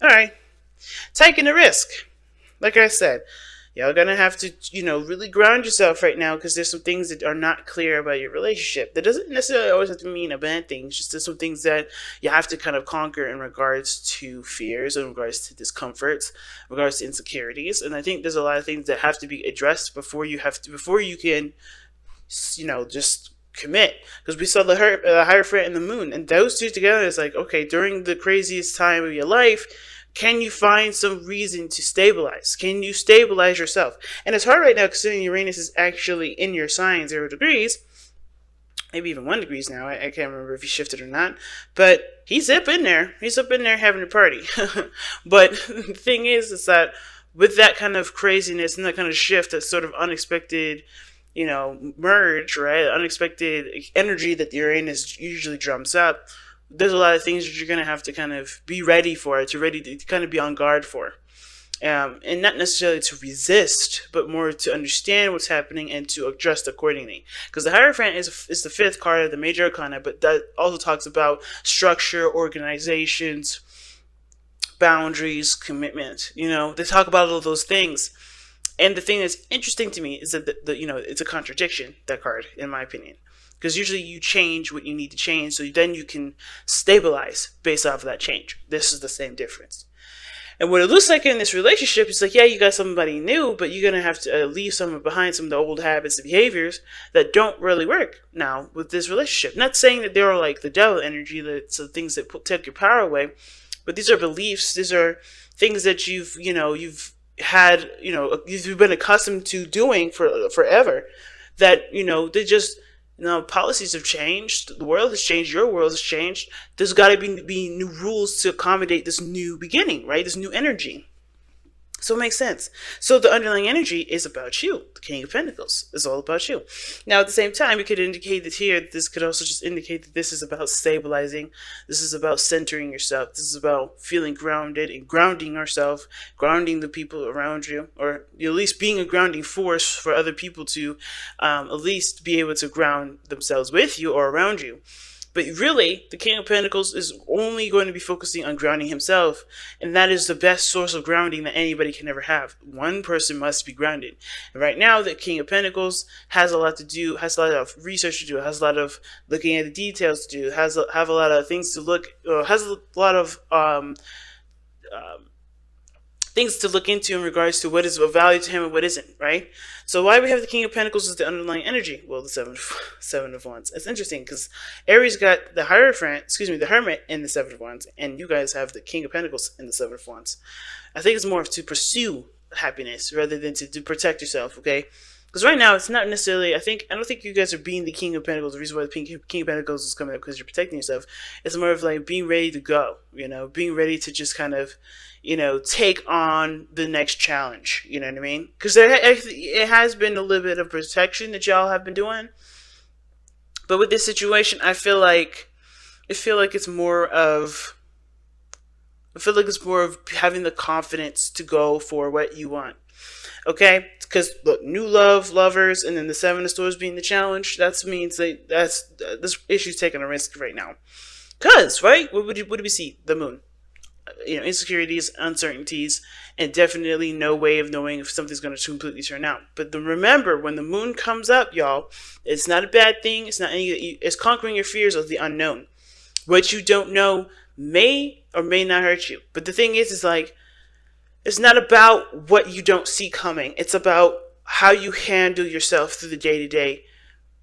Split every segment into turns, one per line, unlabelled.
All right, taking a risk. Like I said, y'all gonna have to, really ground yourself right now because there's some things that are not clear about your relationship. That doesn't necessarily always have to mean a bad thing. It's just there's some things that you have to kind of conquer in regards to fears, in regards to discomforts, in regards to insecurities. And I think there's a lot of things that have to be addressed before you can, just commit. Because we saw the Hierophant and the Moon, and those two together is like, okay, during the craziest time of your life, can you find some reason to stabilize? Can you stabilize yourself? And it's hard right now considering Uranus is actually in your sign 0 degrees, maybe even 1 degrees now. I can't remember if he shifted or not, but he's up in there. He's up in there having a party. But the thing is that with that kind of craziness and that kind of shift, that sort of unexpected, merge, right? Unexpected energy that the Uranus usually drums up. There's a lot of things that you're going to have to kind of be ready for, to kind of be on guard for. And not necessarily to resist, but more to understand what's happening and to adjust accordingly. Because the Hierophant is the fifth card of the major arcana, but that also talks about structure, organizations, boundaries, commitment. They talk about all those things. And the thing that's interesting to me is that it's a contradiction, that card, in my opinion. Because usually you change what you need to change, so then you can stabilize based off of that change. This is the same difference. And what it looks like in this relationship is like, yeah, you got somebody new, but you're going to have to leave some behind, some of the old habits and behaviors that don't really work now with this relationship. Not saying that they're like the devil energy, that's the things that take your power away, but these are beliefs, these are things that you've had, you've been accustomed to doing for forever, that, they just, policies have changed, the world has changed, your world has changed. There's got to be new rules to accommodate this new beginning, right? This new energy. So it makes sense. So the underlying energy is about you. The King of Pentacles is all about you. Now, at the same time, it could indicate that here, this could also just indicate that this is about stabilizing. This is about centering yourself. This is about feeling grounded and grounding yourself, grounding the people around you, or at least being a grounding force for other people to at least be able to ground themselves with you or around you. But really, the King of Pentacles is only going to be focusing on grounding himself, and that is the best source of grounding that anybody can ever have. One person must be grounded. And right now, the King of Pentacles has a lot to do, has a lot of research to do, has a lot of looking at the details to do, have a lot of things to look, has a lot of things to look into in regards to what is of value to him and what isn't, right? So why we have the King of Pentacles as the underlying energy? Well, the seven of Wands. It's interesting because Aries got the the Hermit in the Seven of Wands, and you guys have the King of Pentacles in the Seven of Wands. I think it's more to pursue happiness rather than to protect yourself, okay? Because right now, it's not necessarily, I don't think you guys are being the King of Pentacles. The reason why the King of Pentacles is coming up because you're protecting yourself. It's more of like being ready to go, being ready to just kind of, take on the next challenge. You know what I mean? Because it has been a little bit of protection that y'all have been doing. But with this situation, I feel like it's more of having the confidence to go for what you want. Okay? Because look, new lovers, and then the Seven of Swords being the challenge, that means this issue's taking a risk right now. Because, right? What do we see? The Moon. Insecurities, uncertainties, and definitely no way of knowing if something's going to completely turn out. But remember, when the Moon comes up, y'all, it's not a bad thing. It's conquering your fears of the unknown. What you don't know may or may not hurt you. But the thing is like, it's not about what you don't see coming. It's about how you handle yourself through the day-to-day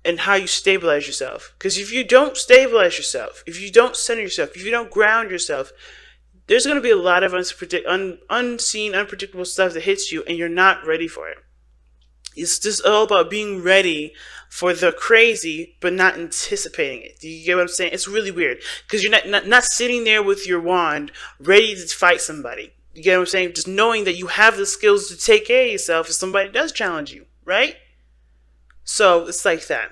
and how you stabilize yourself. Because if you don't stabilize yourself, if you don't center yourself, if you don't ground yourself, there's going to be a lot of unseen, unpredictable stuff that hits you, and you're not ready for it. It's just all about being ready for the crazy, but not anticipating it. Do you get what I'm saying? It's really weird because you're not sitting there with your wand ready to fight somebody. You get what I'm saying? Just knowing that you have the skills to take care of yourself if somebody does challenge you, right? So it's like that.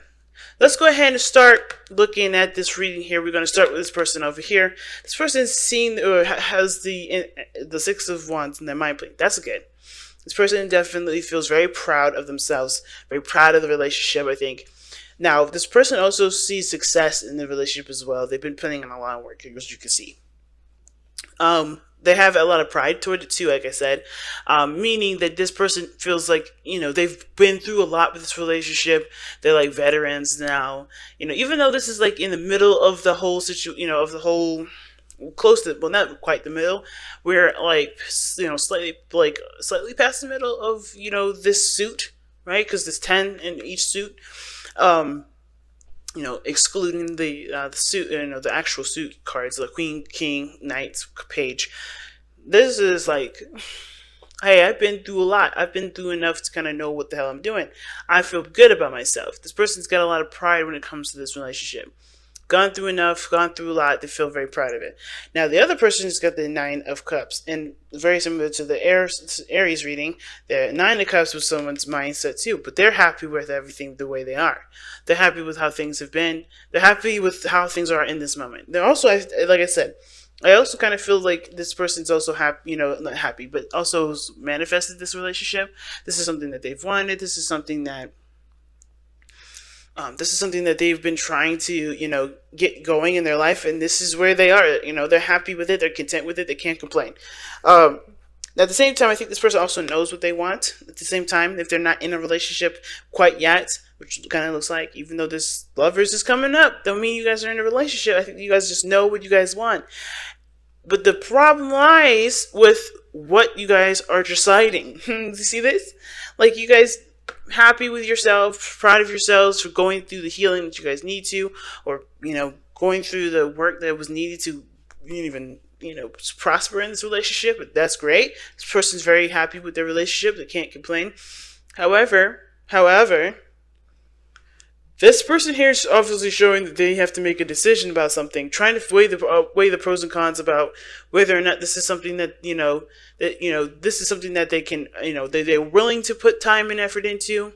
Let's go ahead and start looking at this reading here. We're going to start with this person over here. This person has the Six of Wands in their mind plane. That's good. This person definitely feels very proud of themselves, very proud of the relationship, I think. Now, this person also sees success in the relationship as well. They've been putting in a lot of work, as you can see. they have a lot of pride toward it too, like I said, meaning that this person feels like, they've been through a lot with this relationship. They're like veterans now, even though this is like in the middle of the whole of the whole, close to, well, not quite the middle. We're like, slightly past the middle of, this suit, right? Because there's 10 in each suit. Um, excluding the suit, the actual suit cards, the Queen, King, Knight, Page. This is like, hey, I've been through a lot. I've been through enough to kind of know what the hell I'm doing. I feel good about myself. This person's got a lot of pride when it comes to this relationship. Gone through enough, gone through a lot, they feel very proud of it. Now, the other person's got the Nine of Cups, and very similar to the Aries reading, the Nine of Cups was someone's mindset too, but they're happy with everything the way they are. They're happy with how things have been. They're happy with how things are in this moment. They're also, like I said, I also kind of feel like this person's also happy, not happy, but also manifested this relationship. This is something that they've wanted. This is something that they've been trying to, get going in their life, and this is where they are. They're happy with it. They're content with it. They can't complain. At the same time, I think this person also knows what they want. At the same time, if they're not in a relationship quite yet, which kind of looks like, even though this lovers is coming up, don't mean you guys are in a relationship. I think you guys just know what you guys want. But the problem lies with what you guys are deciding. You see this? Like, you guys happy with yourself, proud of yourselves for going through the healing that you guys need to, or, going through the work that was needed to even, prosper in this relationship. But that's great. This person's very happy with their relationship. They can't complain. However, this person here is obviously showing that they have to make a decision about something, trying to weigh the pros and cons about whether or not this is something that this is something that they can, they're willing to put time and effort into.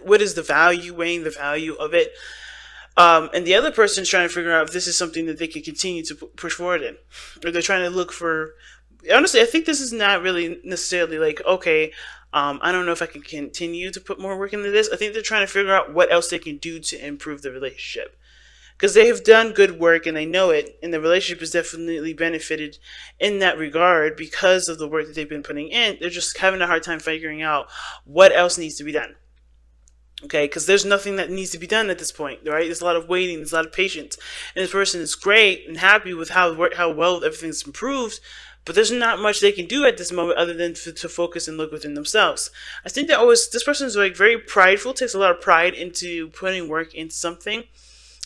What is the value? Weighing the value of it, and the other person's trying to figure out if this is something that they can continue to push forward in, or they're trying to look for. Honestly, I think this is not really necessarily like, okay, I don't know if I can continue to put more work into this. I think they're trying to figure out what else they can do to improve the relationship. Because they have done good work and they know it, and the relationship has definitely benefited in that regard because of the work that they've been putting in. They're just having a hard time figuring out what else needs to be done. Okay, because there's nothing that needs to be done at this point, right? There's a lot of waiting, there's a lot of patience. And this person is great and happy with how well everything's improved, but there's not much they can do at this moment other than to focus and look within themselves. I think that this person is like very prideful, takes a lot of pride into putting work into something,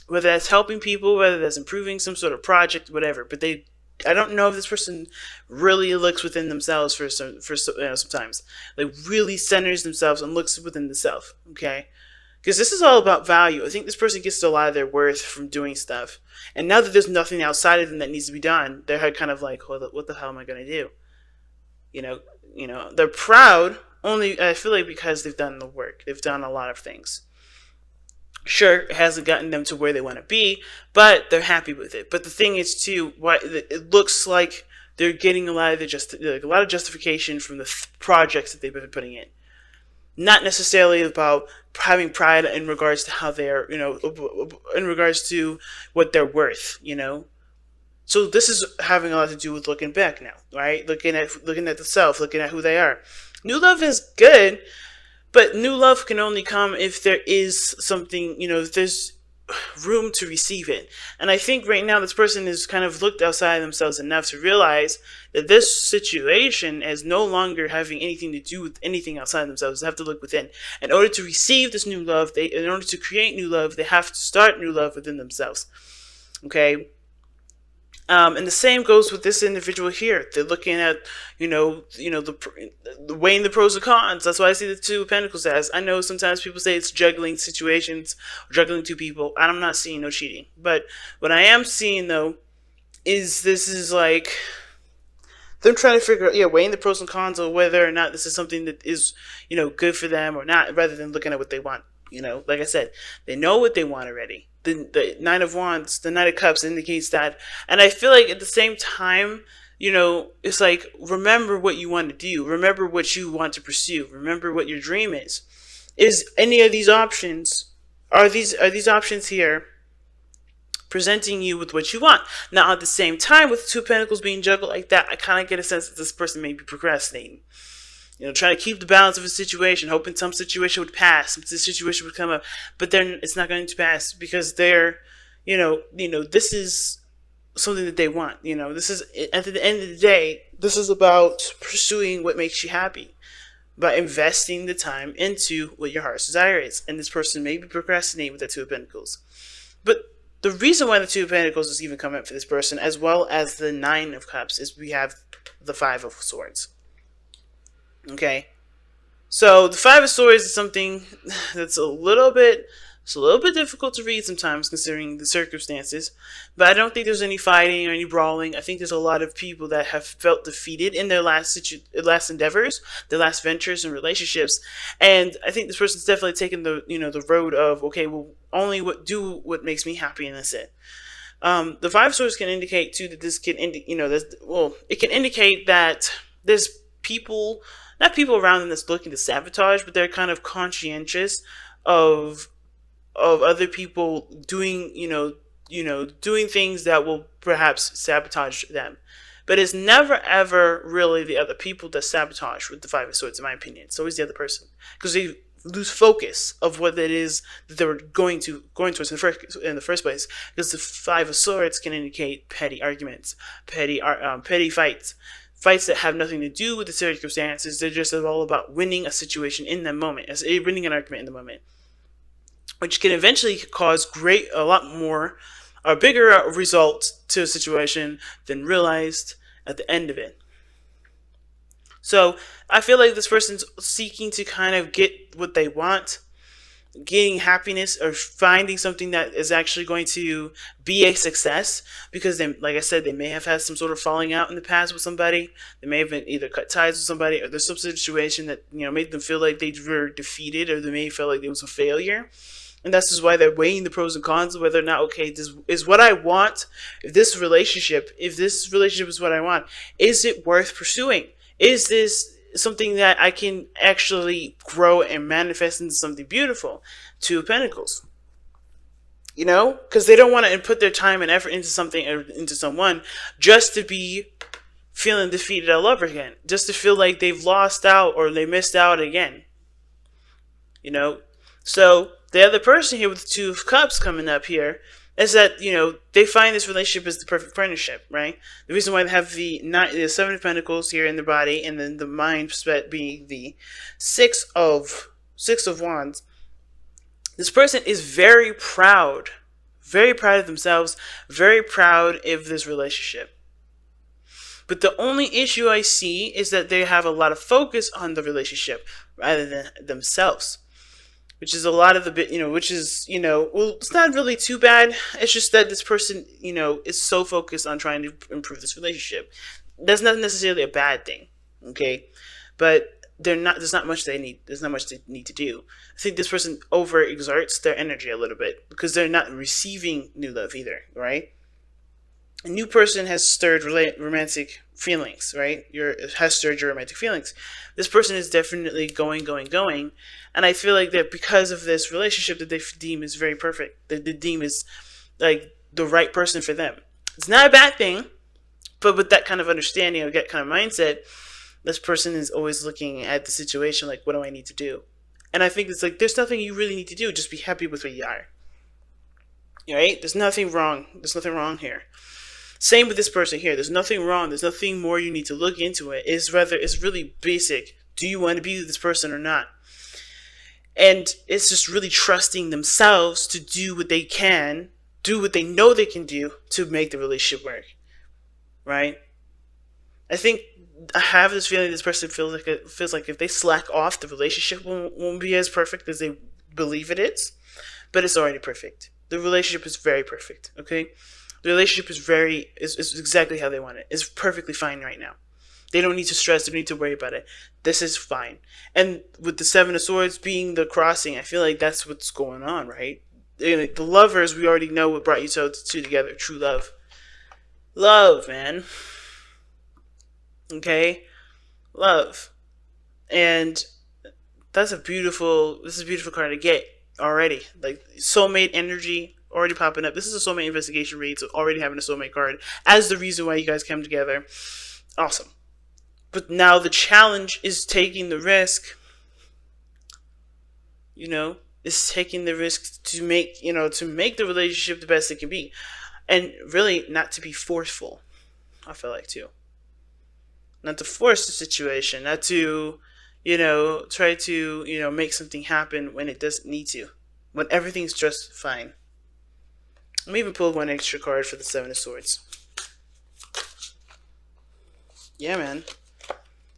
whether that's helping people, whether that's improving some sort of project, whatever. But I don't know if this person really looks within themselves sometimes. Like, really centers themselves and looks within the self, okay? Because this is all about value. I think this person gets a lot of their worth from doing stuff. And now that there's nothing outside of them that needs to be done, they're kind of like, well, what the hell am I going to do? They're proud only, I feel like, because they've done the work. They've done a lot of things. Sure, it hasn't gotten them to where they want to be, but they're happy with it. But the thing is, too, it looks like they're getting a lot of justification from the projects that they've been putting in. Not necessarily about having pride in regards to how they're, in regards to what they're worth, So this is having a lot to do with looking back now, right? Looking at the self, looking at who they are. New love is good, but new love can only come if there is something, if there's room to receive it. And I think right now this person has kind of looked outside themselves enough to realize that this situation is no longer having anything to do with anything outside themselves. They have to look within. In order to receive this new love, in order to create new love, they have to start new love within themselves. Okay? And the same goes with this individual here. They're looking at, the weighing the pros and cons. That's why I see the Two of Pentacles as. I know sometimes people say it's juggling situations, juggling two people. I'm not seeing no cheating. But what I am seeing, though, is this is like them trying to figure out, weighing the pros and cons of whether or not this is something that is, good for them or not, rather than looking at what they want. Like I said, they know what they want already. The Nine of Wands, the Knight of Cups indicates that. And I feel like at the same time, it's like, remember what you want to do. Remember what you want to pursue. Remember what your dream is. Is any of these options, are these options here presenting you with what you want. Now, at the same time, with Two of Pentacles being juggled like that, I kind of get a sense that this person may be procrastinating. Trying to keep the balance of a situation, hoping some situation would pass, some situation would come up, but then it's not going to pass because they're, this is something that they want. This is, at the end of the day, this is about pursuing what makes you happy, by investing the time into what your heart's desire is. And this person may be procrastinating with the Two of Pentacles. But the reason why the Two of Pentacles is even coming up for this person, as well as the Nine of Cups, is we have the Five of Swords. Okay? So the Five of Swords is something that's a little bit difficult to read sometimes, considering the circumstances. But I don't think there's any fighting or any brawling. I think there's a lot of people that have felt defeated in their last endeavors, their last ventures and relationships. And I think this person's definitely taken the road of, okay, well, only do what makes me happy, and that's it. The Five of Swords can indicate too that this can it can indicate that there's not people around them that's looking to sabotage, but they're kind of conscientious of other people doing doing things that will perhaps sabotage them. But it's never ever really the other people that sabotage with the Five of Swords, in my opinion. It's always the other person, because they lose focus of what it is that they were going towards in the first place. Because the Five of Swords can indicate petty arguments, petty fights that have nothing to do with the circumstances. They're just all about winning a situation in the moment, winning an argument in the moment, which can eventually cause a bigger result to a situation than realized at the end of it. So I feel like this person's seeking to kind of get what they want, getting happiness, or finding something that is actually going to be a success, because they, like I said, they may have had some sort of falling out in the past with somebody. They may have been either cut ties with somebody, or there's some situation that made them feel like they were defeated, or they may feel like it was a failure. And that's just why they're weighing the pros and cons of whether or not, okay, this is what I want. If this relationship is what I want, is it worth pursuing? Is this something that I can actually grow and manifest into something beautiful? Two of Pentacles. Because they don't want to put their time and effort into something or into someone just to be feeling defeated all over again. Just to feel like they've lost out or they missed out again. So the other person here with the Two of Cups coming up here is that, they find this relationship as the perfect partnership, right? The reason why they have the Seven of Pentacles here in the body, and then the mind being the Six of Wands. This person is very proud of themselves, very proud of this relationship. But the only issue I see is that they have a lot of focus on the relationship rather than themselves. Which is a lot of the bit, it's not really too bad. It's just that this person, is so focused on trying to improve this relationship. That's not necessarily a bad thing, okay? But there's not much they need to do. I think this person overexerts their energy a little bit because they're not receiving new love either, right? A new person has stirred romantic feelings, right? Has stirred your romantic feelings. This person is definitely going. And I feel like that because of this relationship that they deem is very perfect, that they deem is like the right person for them. It's not a bad thing, but with that kind of understanding or that kind of mindset, this person is always looking at the situation like, what do I need to do? And I think it's like, there's nothing you really need to do. Just be happy with where you are. Right? There's nothing wrong. There's nothing wrong here. Same with this person here. There's nothing wrong. There's nothing more you need to look into it. It's really basic. Do you want to be with this person or not? And it's just really trusting themselves to do what they can, do what they know they can do to make the relationship work. Right? I think I have this feeling this person feels like if they slack off, the relationship won't be as perfect as they believe it is. But it's already perfect. The relationship is very perfect. Okay? The relationship is exactly how they want it. It's perfectly fine right now. They don't need to stress. They don't need to worry about it. This is fine. And with the Seven of Swords being the crossing, I feel like that's what's going on, right? The lovers, we already know what brought you two together. True love. Love, man. Okay? Love. And this is a beautiful card to get already. Like soulmate energy already popping up. This is a soulmate investigation read, so already having a soulmate card as the reason why you guys came together. Awesome. But now the challenge is taking the risk, is taking the risk to make, to make the relationship the best it can be. And really not to be forceful, I feel like, too. Not to force the situation, not to, try to, make something happen when it doesn't need to. When everything's just fine. Let me even pull one extra card for the Seven of Swords. Yeah, man.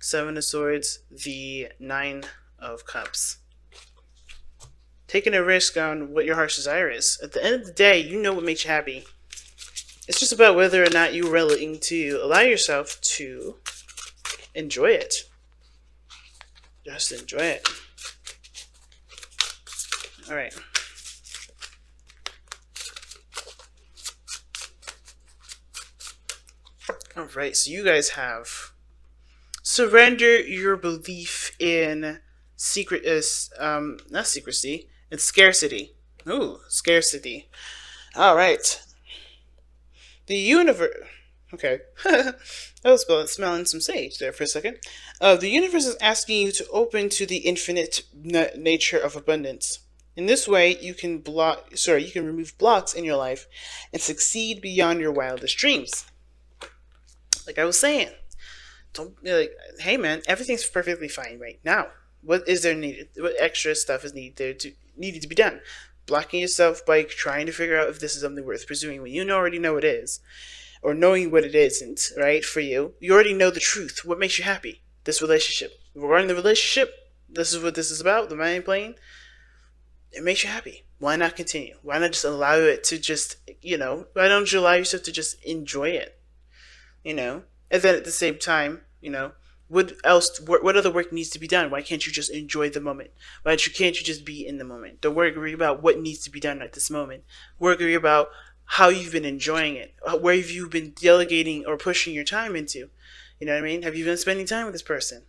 Seven of Swords, the Nine of Cups. Taking a risk on what your heart's desire is. At the end of the day, you know what makes you happy. It's just about whether or not you're willing to allow yourself to enjoy it. Just enjoy it. Alright. Alright, so you guys have surrender your belief in not secrecy, it's scarcity. Ooh, scarcity. Alright. The universe. Okay. I was smelling some sage there for a second. The universe is asking you to open to the infinite nature of abundance. In this way, you can remove blocks in your life and succeed beyond your wildest dreams. Like I was saying, don't be like, hey man, everything's perfectly fine right now. What is there needed? What extra stuff is needed to be done? Blocking yourself by trying to figure out if this is something worth pursuing when you already know it is, or knowing what it isn't, right? For you, you already know the truth. What makes you happy? This relationship. Regarding the relationship, this is what this is about. The mind plane. It makes you happy. Why not continue? Why not just allow it to just, why don't you allow yourself to just enjoy it? And then at the same time, what other work needs to be done? Why can't you just enjoy the moment? Why can't you just be in the moment? Don't worry about what needs to be done at this moment. Worry about how you've been enjoying it. Where have you been delegating or pushing your time into? You know what I mean? Have you been spending time with this person?